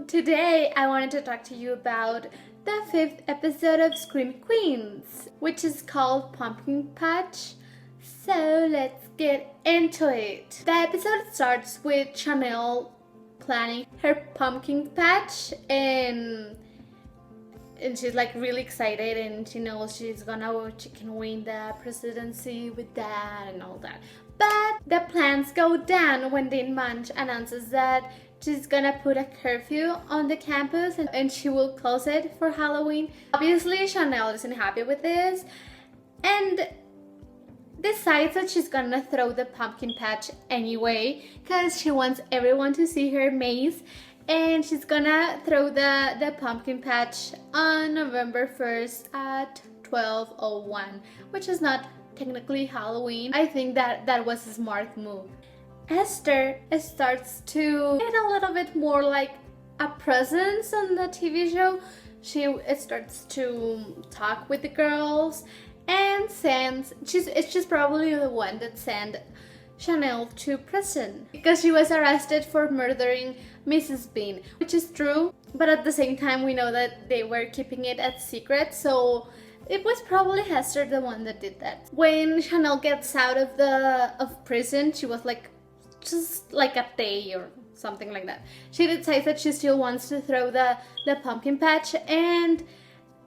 Today I wanted to talk to you about the 5th episode of Scream Queens, which is called Pumpkin Patch. So let's get into it. The episode starts with Chanel planning her pumpkin patch and she's like really excited and she knows she can win the presidency with that and all that. But the plans go down when Dean Munch announces that she's gonna put a curfew on the campus and she will close it for Halloween. Obviously, Chanel isn't happy with this and decides that she's gonna throw the pumpkin patch anyway because she wants everyone to see her maze, and she's gonna throw the pumpkin patch on November 1st at 12:01, which is not technically Halloween. I think that was a smart move. Esther starts to get a little bit more like a presence on the TV show. She starts to talk with the girls and she's probably the one that sent Chanel to prison because she was arrested for murdering Mrs. Bean, which is true, but at the same time we know that they were keeping it a secret, so it was probably Hester the one that did that. When Chanel gets out of prison, she was like just like a day or something like that. She decides that she still wants to throw the pumpkin patch, and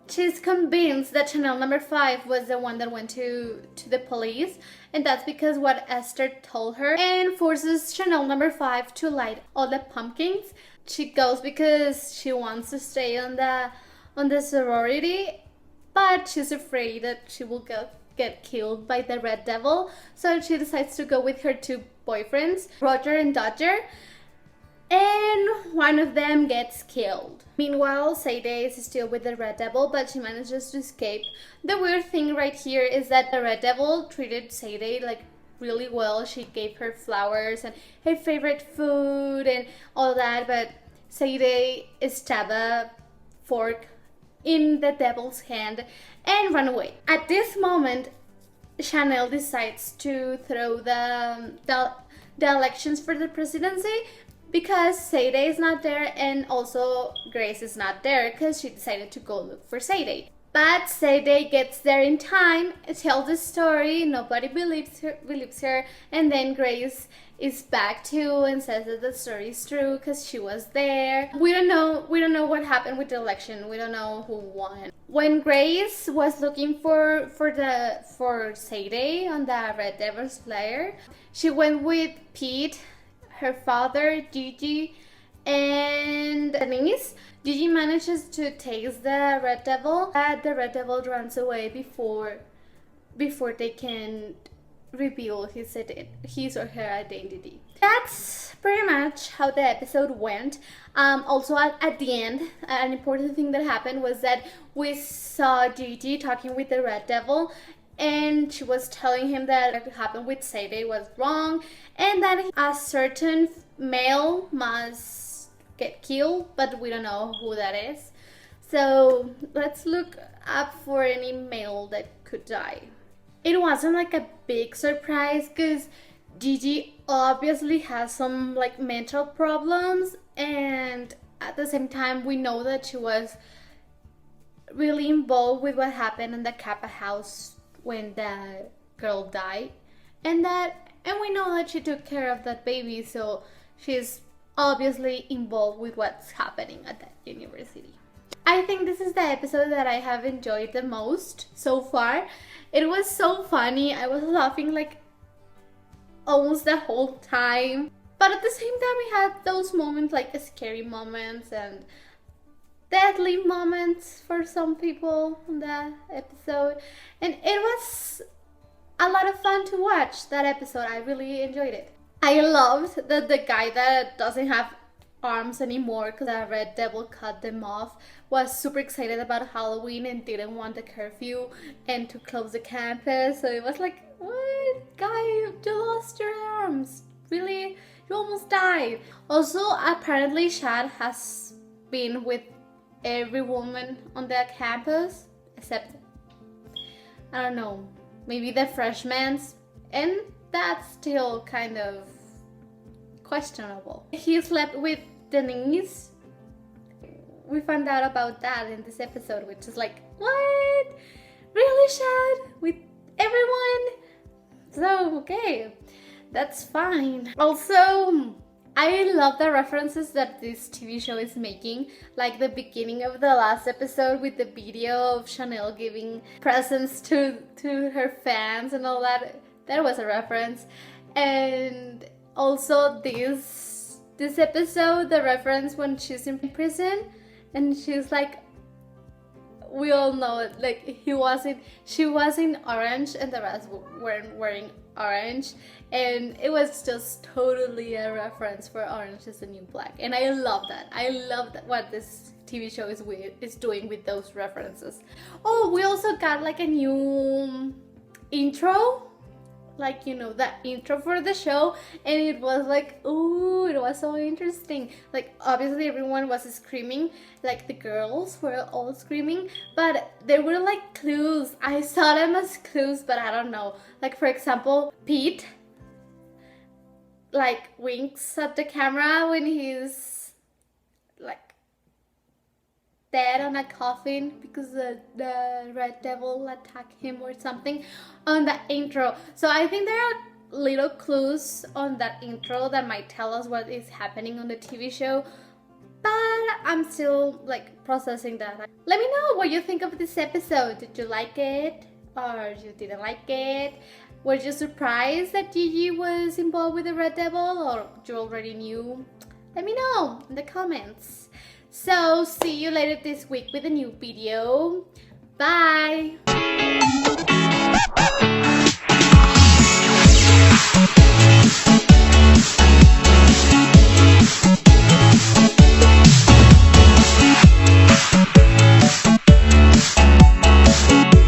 she's convinced that Chanel number 5 was the one that went to the police, and that's because what Esther told her, and forces Chanel number 5 to light all the pumpkins. She goes because she wants to stay on the sorority, but she's afraid that she will get killed by the Red Devil, so she decides to go with her 2 boyfriends, Roger and Dodger, and one of them gets killed. Meanwhile, Sadie is still with the Red Devil, but she manages to escape. The weird thing right here is that the Red Devil treated Sadie like really well. She gave her flowers and her favorite food and all that, but Sadie stabbed a fork in the devil's hand and run away. At this moment, Chanel decides to throw the elections for the presidency because Sadie is not there, and also Grace is not there because she decided to go look for Sadie. But Sadie gets there in time, tells the story, nobody believes her, and then Grace is back too and says that the story is true because she was there. We don't know what happened with the election. We don't know who won. When Grace was looking for Sadie on the Red Devil's lair, she went with Pete, her father, Gigi, and Denise. Gigi manages to taste the Red Devil, but the Red Devil runs away before they can reveal his or her identity. That's pretty much how the episode went. Also at the end, an important thing that happened was that we saw Gigi talking with the Red Devil, and she was telling him that what happened with Sadie was wrong and that a certain male must get killed, but we don't know who that is. So let's look up for any male that could die. It wasn't like a big surprise because Gigi obviously has some like mental problems, and at the same time we know that she was really involved with what happened in the Kappa house when the girl died, and we know that she took care of that baby, so she's obviously involved with what's happening at that university. I think this is the episode that I have enjoyed the most so far. It was so funny. I was laughing like almost the whole time, but at the same time we had those moments, like scary moments and deadly moments for some people in the episode, and it was a lot of fun to watch that episode. I really enjoyed it. I loved that the guy that doesn't have arms anymore because the Red Devil cut them off was super excited about Halloween and didn't want the curfew and to close the campus. So it was like, what, guy, you lost your arms, really, you almost died. Also, apparently Chad has been with every woman on the campus except, I don't know, maybe the freshmen, and that's still kind of questionable. He slept with Denise we found out about that in this episode, which is like, what? Really, Shad? With everyone? So, okay, that's fine. Also, I love the references that this TV show is making, like the beginning of the last episode with the video of Chanel giving presents to her fans and all that. That was a reference. And also this episode, the reference when she's in prison and she's like, we all know it, like she was in orange and the rest weren't wearing orange, and it was just totally a reference for Orange Is the New Black, and I love that. I love that what this TV show is doing with those references. Oh, we also got like a new intro, like, you know, the intro for the show, and it was like, ooh, it was so interesting. Like, obviously everyone was screaming, like the girls were all screaming, but there were like clues. I saw them as clues, but I don't know. Like, for example, Pete like winks at the camera when he's like dead on a coffin because the red devil attacked him or something on the intro. So I think there are little clues on that intro that might tell us what is happening on the TV show, but I'm still like processing that. Let me know what you think of this episode. Did you like it or you didn't like it? Were you surprised that Gigi was involved with the red devil, or you already knew? Let me know in the comments. So, see you later this week with a new video. Bye!